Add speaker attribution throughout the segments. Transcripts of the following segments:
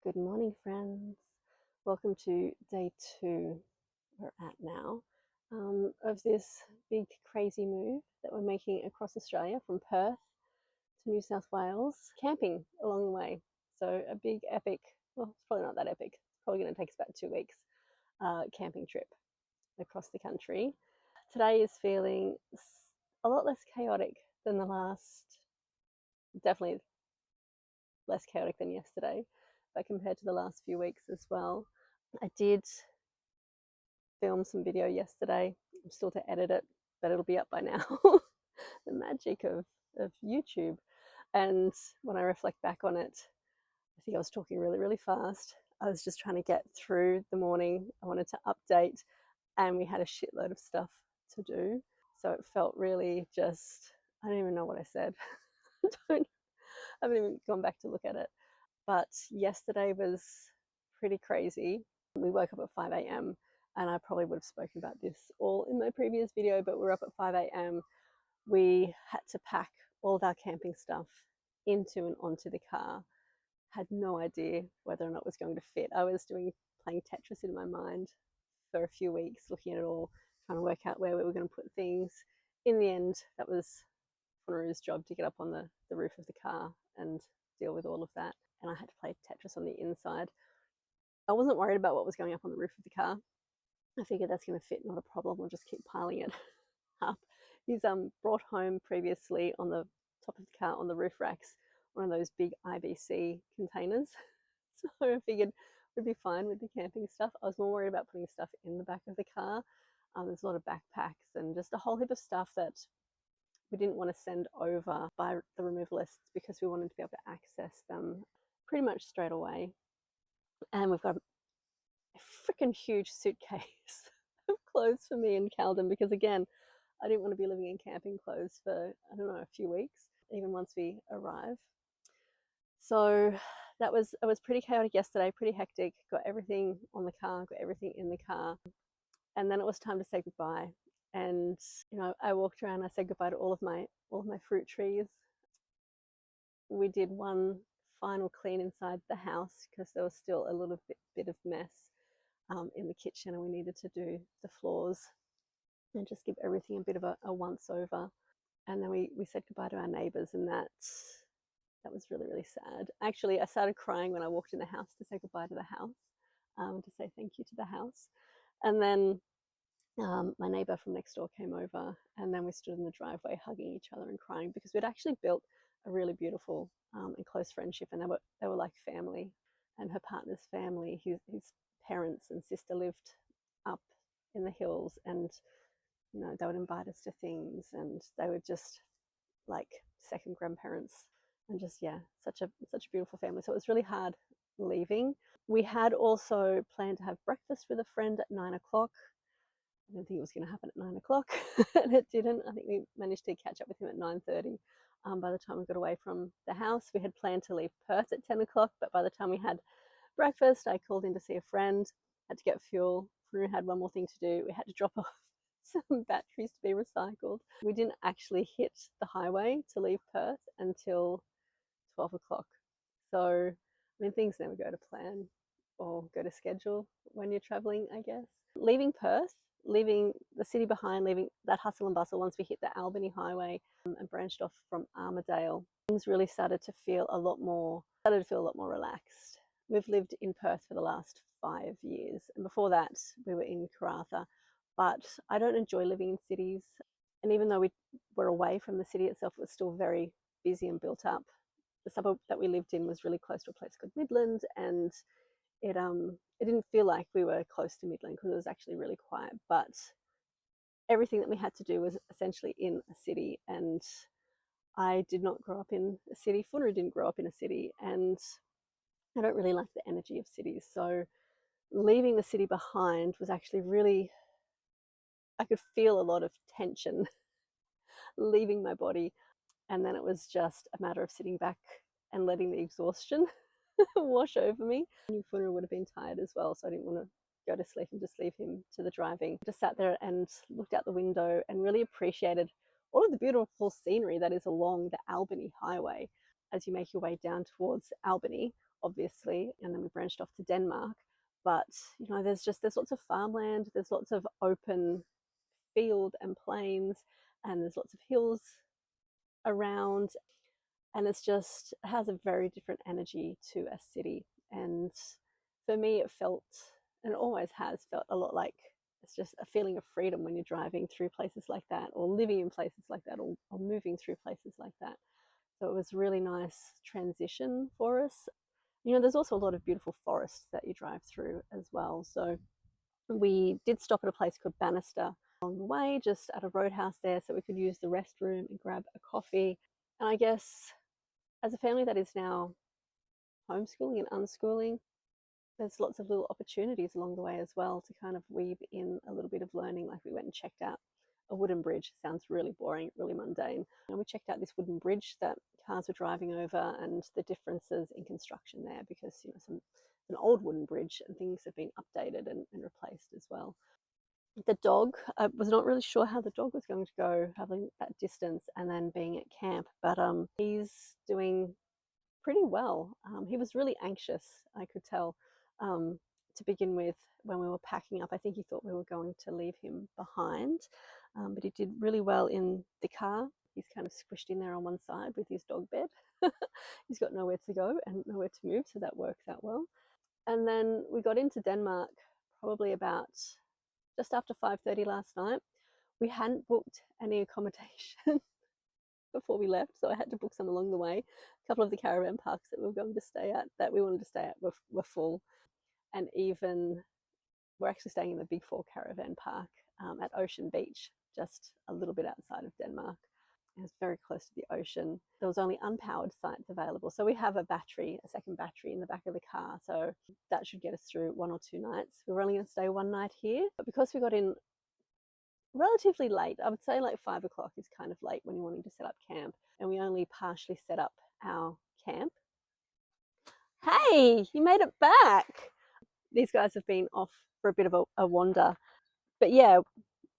Speaker 1: Good morning, friends. Welcome to day 2 we're at now of this big crazy move that we're making across Australia from Perth to New South Wales, camping along the way. So a big epic, well, it's probably not that epic. It's probably going to take us about 2 weeks camping trip across the country. Today is feeling a lot less chaotic than the last, definitely less chaotic than yesterday, but compared to the last few weeks as well. I did film some video yesterday. I'm still to edit it, but it'll be up by now. The magic of YouTube. And when I reflect back on it, I think I was talking really, really fast. I was just trying to get through the morning. I wanted to update, and we had a shitload of stuff to do. So it felt really just, I don't even know what I said. I haven't even gone back to look at it. But yesterday was pretty crazy. We woke up at 5 a.m. and I probably would have spoken about this all in my previous video, but we're up at 5 a.m. We had to pack all of our camping stuff into and onto the car. Had no idea whether or not it was going to fit. I was playing Tetris in my mind for a few weeks, looking at it all, trying to work out where we were going to put things. In the end, that was Funaru's job to get up on the roof of the car and deal with all of that. And I had to play Tetris on the inside. I wasn't worried about what was going up on the roof of the car. I figured that's going to fit, not a problem. We'll just keep piling it up. He's brought home previously on the top of the car on the roof racks one of those big IBC containers. So I figured we'd be fine with the camping stuff. I was more worried about putting stuff in the back of the car. There's a lot of backpacks and just a whole heap of stuff that we didn't want to send over by the removalists because we wanted to be able to access them pretty much straight away. And we've got a freaking huge suitcase of clothes for me and Calden because, again, I didn't want to be living in camping clothes for, I don't know, a few weeks, even once we arrive. So it was pretty chaotic yesterday, pretty hectic. Got everything on the car, got everything in the car. And then it was time to say goodbye. And, I walked around, I said goodbye to all of my fruit trees. We did one final clean inside the house because there was still a little bit of mess in the kitchen, and we needed to do the floors and just give everything a bit of a once over. And then we said goodbye to our neighbours, and that was really, really sad. Actually, I started crying when I walked in the house to say goodbye to the house, to say thank you to the house. And then my neighbour from next door came over, and then we stood in the driveway hugging each other and crying because we'd actually built a really beautiful and close friendship, and they were like family. And her partner's family, his parents and sister lived up in the hills, and they would invite us to things, and they were just like second grandparents, and just such a beautiful family. So it was really hard leaving. We had also planned to have breakfast with a friend at 9 o'clock. I didn't think it was going to happen at 9 o'clock, and it didn't. I think we managed to catch up with him at 9:30. By the time we got away from the house, we had planned to leave Perth at 10 o'clock, but by the time we had breakfast, I called in to see a friend, had to get fuel. We had one more thing to do. We had to drop off some batteries to be recycled. We didn't actually hit the highway to leave Perth until 12 o'clock. So, things never go to plan or go to schedule when you're traveling, I guess. Leaving Perth, leaving the city behind, leaving that hustle and bustle once we hit the Albany Highway and branched off from Armidale, things really started to feel a lot more relaxed. We've lived in Perth for the last 5 years, and before that we were in Karratha, but I don't enjoy living in cities. And even though we were away from the city itself, it was still very busy and built up. The suburb that we lived in was really close to a place called Midland, and it didn't feel like we were close to Midland because it was actually really quiet, but everything that we had to do was essentially in a city, and I did not grow up in a city. Funru didn't grow up in a city, and I don't really like the energy of cities. So leaving the city behind was actually really, I could feel a lot of tension leaving my body, and then it was just a matter of sitting back and letting the exhaustion wash over me. I knew Funru would have been tired as well, so I didn't want to go to sleep and just leave him to the driving. Just sat there and looked out the window and really appreciated all of the beautiful scenery that is along the Albany Highway. As you make your way down towards Albany, obviously, and then we branched off to Denmark. But there's lots of farmland, there's lots of open field and plains, and there's lots of hills around, and it has a very different energy to a city. And for me, it felt, and it always has felt, a lot like it's just a feeling of freedom when you're driving through places like that, or living in places like that, or moving through places like that. So it was a really nice transition for us. There's also a lot of beautiful forests that you drive through as well. So we did stop at a place called Bannister along the way, just at a roadhouse there, so we could use the restroom and grab a coffee. And I guess as a family that is now homeschooling and unschooling, there's lots of little opportunities along the way as well to kind of weave in a little bit of learning. Like we went and checked out a wooden bridge. Sounds really boring, really mundane. And we checked out this wooden bridge that cars were driving over, and the differences in construction there, because an old wooden bridge and things have been updated and replaced as well. The dog, I was not really sure how the dog was going to go traveling that distance and then being at camp, but he's doing pretty well. He was really anxious, I could tell, to begin with when we were packing up. I think he thought we were going to leave him behind, but he did really well in the car. He's kind of squished in there on one side with his dog bed. He's got nowhere to go and nowhere to move, so that works out well. And then we got into Denmark probably about just after 5:30 last night. We hadn't booked any accommodation before we left, so I had to book some along the way. A couple of the caravan parks that we were going to stay at, that we wanted to stay at, were full. And even we're actually staying in the Big Four caravan park at Ocean Beach, just a little bit outside of Denmark. It was very close to the ocean. There was only unpowered sites available, so we have a second battery in the back of the car, so that should get us through 1 or 2 nights. We were only going to stay one night here, but because we got in relatively late, I would say like 5 o'clock is kind of late when you're wanting to set up camp, and we only partially set up our camp. Hey, you made it back. These guys have been off for a bit of a wander, but yeah,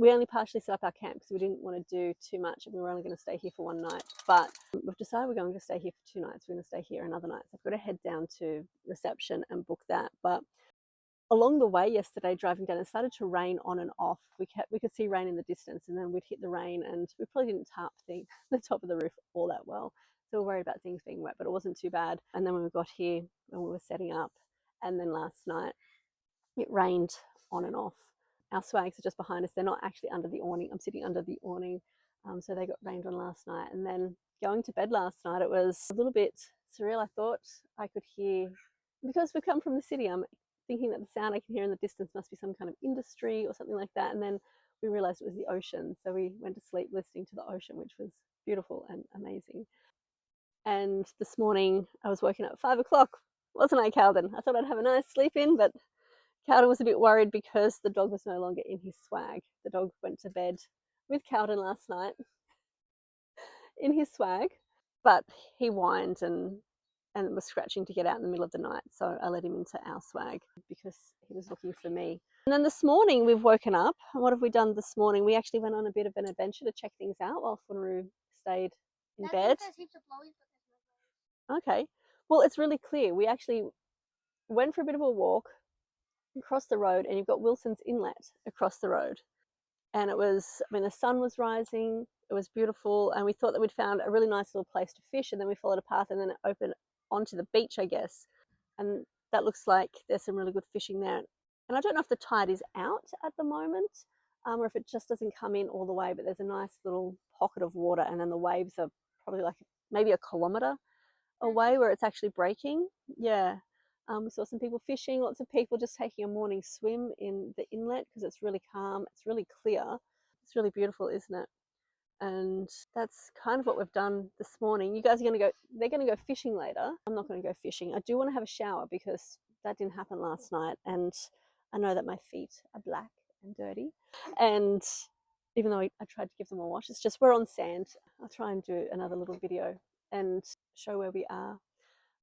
Speaker 1: we only partially set up our camp because we didn't want to do too much, and we were only going to stay here for one night. But we've decided we're going to stay here for 2 nights. We're going to stay here another night, so I've got to head down to reception and book that. But along the way yesterday, driving down, it started to rain on and off. We could see rain in the distance, and then we'd hit the rain, and we probably didn't tarp the top of the roof all that well. So we're worried about things being wet, but it wasn't too bad. And then when we got here, when we were setting up, and then last night, it rained on and off. Our swags are just behind us. They're not actually under the awning. I'm sitting under the awning. So they got rained on last night. And then going to bed last night, it was a little bit surreal. I thought I could hear, because we come from the city, I'm thinking that the sound I can hear in the distance must be some kind of industry or something like that. And then we realized it was the ocean. So we went to sleep listening to the ocean, which was beautiful and amazing. And this morning I was woken up at 5 o'clock. Wasn't I, Calden? I thought I'd have a nice sleep in, but Calden was a bit worried because the dog was no longer in his swag. The dog went to bed with Calden last night in his swag, but he whined and was scratching to get out in the middle of the night. So I let him into our swag because he was looking for me. And then this morning we've woken up. And what have we done this morning? We actually went on a bit of an adventure to check things out while Funru stayed in bed. Okay. Well, it's really clear. We actually went for a bit of a walk across the road, and you've got Wilson's Inlet across the road. And it was, the sun was rising, it was beautiful, and we thought that we'd found a really nice little place to fish, and then we followed a path, and then it opened onto the beach, I guess. And that looks like there's some really good fishing there. And I don't know if the tide is out at the moment, or if it just doesn't come in all the way, but there's a nice little pocket of water, and then the waves are probably like maybe a kilometre away where it's actually breaking. Yeah. We saw some people fishing, lots of people just taking a morning swim in the inlet because it's really calm, it's really clear. It's really beautiful, isn't it? And that's kind of what we've done this morning. You guys are they're going to go fishing later. I'm not going to go fishing. I do want to have a shower because that didn't happen last night, and I know that my feet are black and dirty. And even though I tried to give them a wash, it's just we're on sand. I'll try and do another little video and show where we are.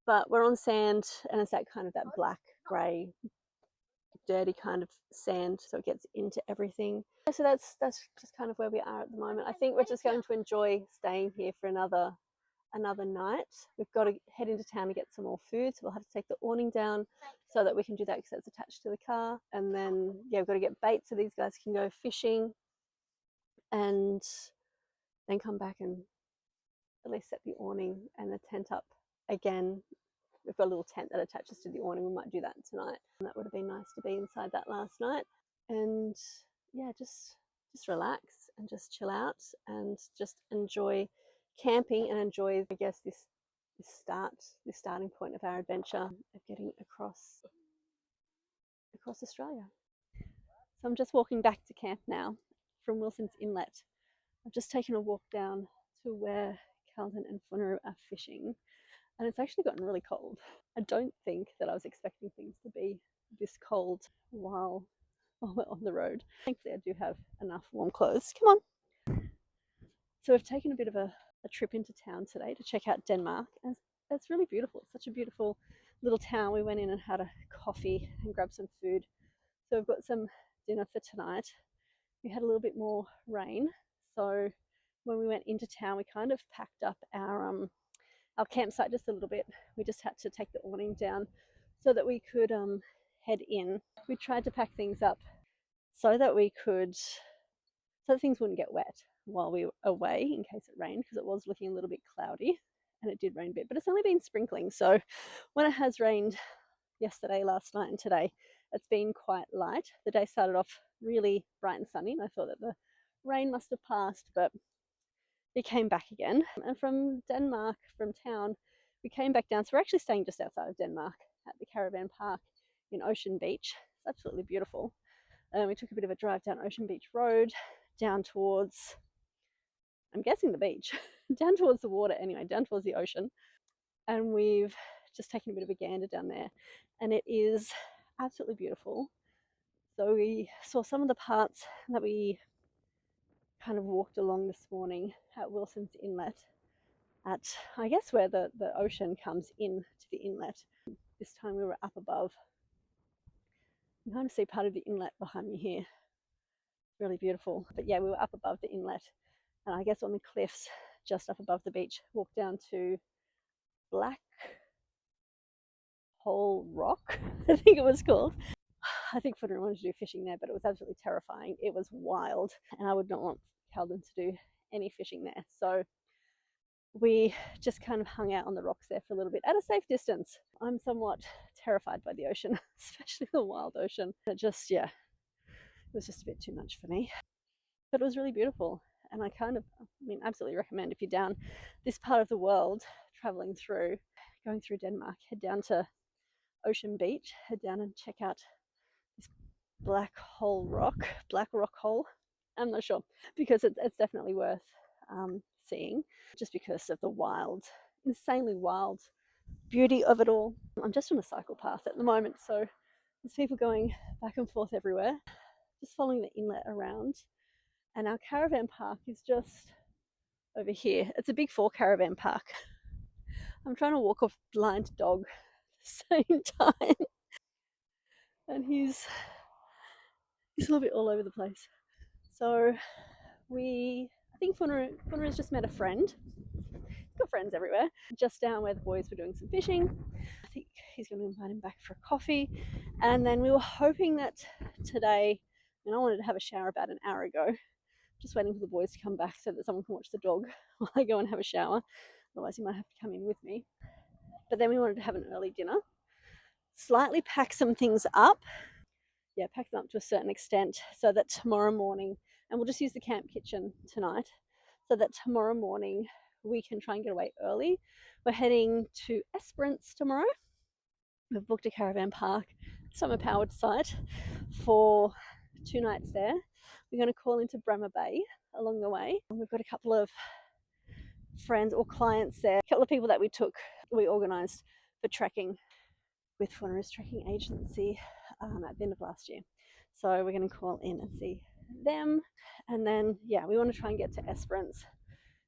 Speaker 1: But we're on sand, and it's that kind of that black, grey, dirty kind of sand, so it gets into everything. So that's just kind of where we are at the moment. I think we're just going to enjoy staying here for another another night. We've got to head into town to get some more food, so we'll have to take the awning down so that we can do that because it's attached to the car. And then, yeah, we've got to get bait so these guys can go fishing and then come back and at least set the awning and the tent up again. We've got a little tent that attaches to the awning. We might do that tonight. And that would have been nice to be inside that last night. And yeah, just relax and just chill out and just enjoy camping and enjoy, I guess, this starting point of our adventure of getting across Australia. So I'm just walking back to camp now from Wilson's Inlet. I've just taken a walk down to where Calden and Funuru are fishing, and it's actually gotten really cold. I don't think that I was expecting things to be this cold while we're on the road. Thankfully, I do have enough warm clothes. Come on. So we've taken a bit of a trip into town today to check out Denmark, and it's really beautiful. It's such a beautiful little town. We went in and had a coffee and grabbed some food. So we've got some dinner for tonight. We had a little bit more rain, so when we went into town, we kind of packed up our campsite just a little bit. We just had to take the awning down so that we could head in. We tried to pack things up so that things wouldn't get wet while we were away in case it rained, because it was looking a little bit cloudy and it did rain a bit, but it's only been sprinkling. So when it has rained yesterday, last night and today, it's been quite light. The day started off really bright and sunny, and I thought that the rain must have passed, but it came back again. And from Denmark, from town, we came back down. So we're actually staying just outside of Denmark at the caravan park in Ocean Beach. It's absolutely beautiful. We took a bit of a drive down Ocean Beach Road, down towards, I'm guessing the beach, down towards the water anyway, down towards the ocean. And we've just taken a bit of a gander down there, and it is absolutely beautiful. So we saw some of the parts that we kind of walked along this morning at Wilson's Inlet, at, I guess, where the ocean comes in to the inlet. This time we were up above. You can kind of see part of the inlet behind me here. Really beautiful. But yeah, we were up above the inlet, and I guess on the cliffs just up above the beach, walked down to Black Hole Rock, I think it was called. I think Funuru wanted to do fishing there, but it was absolutely terrifying. It was wild, and I would not want Calden to do any fishing there. So we just kind of hung out on the rocks there for a little bit at a safe distance. I'm somewhat terrified by the ocean, especially the wild ocean. It just, yeah, it was just a bit too much for me. But it was really beautiful, and I absolutely recommend, if you're down this part of the world, going through Denmark, head down to Ocean Beach, head down and check out this Black Rock Hole. I'm not sure, because it's definitely worth seeing, just because of the insanely wild beauty of it all. I'm just on a cycle path at the moment, so there's people going back and forth everywhere, just following the inlet around. And our caravan park is just over here. It's a big 4 caravan park. I'm trying to walk a blind dog at the same time, and he's a little bit all over the place. So I think Funuru's just met a friend. He's got friends everywhere. Just down where the boys were doing some fishing. I think he's going to invite him back for a coffee. And then we were hoping that today, I wanted to have a shower about an hour ago. Just waiting for the boys to come back so that someone can watch the dog while I go and have a shower. Otherwise, he might have to come in with me. But then we wanted to have an early dinner, slightly pack some things up. Yeah, pack them up to a certain extent so that tomorrow morning, and we'll just use the camp kitchen tonight, so that tomorrow morning we can try and get away early. We're heading to Esperance tomorrow. We've booked a caravan park, summer powered site, for 2 nights there. We're going to call into Bremer Bay along the way. And we've got a couple of friends or clients there, a couple of people that we organised for trekking with Funuru's trekking agency at the end of last year. So we're going to call in and see them. And then, yeah, we want to try and get to Esperance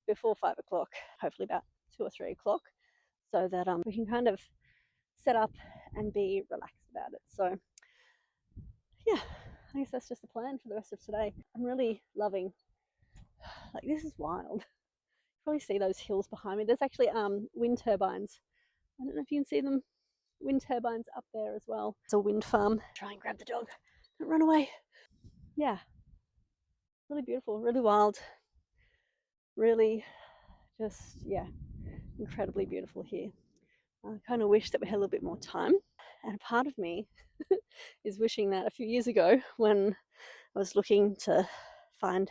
Speaker 1: before 5 o'clock, hopefully about 2 or 3 o'clock, so that we can kind of set up and be relaxed about it. So yeah, I guess that's just the plan for the rest of today. I'm really loving, this is wild. probably see those hills behind me. There's actually wind turbines. I don't know if you can see them. Wind turbines up there as well. It's a wind farm. Try and grab the dog. Don't run away. Yeah, really beautiful, really wild, really just, yeah, incredibly beautiful here. I kind of wish that we had a little bit more time. And part of me is wishing that a few years ago, when I was looking to find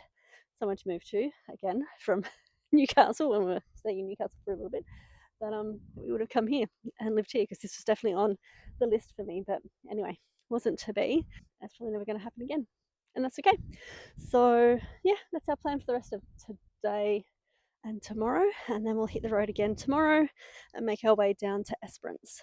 Speaker 1: somewhere to move to again from Newcastle, when we were staying in Newcastle for a little bit, that we would have come here and lived here, because this was definitely on the list for me. But anyway, wasn't to be. That's probably never going to happen again, and that's okay. So yeah, that's our plan for the rest of today and tomorrow, and then we'll hit the road again tomorrow and make our way down to Esperance.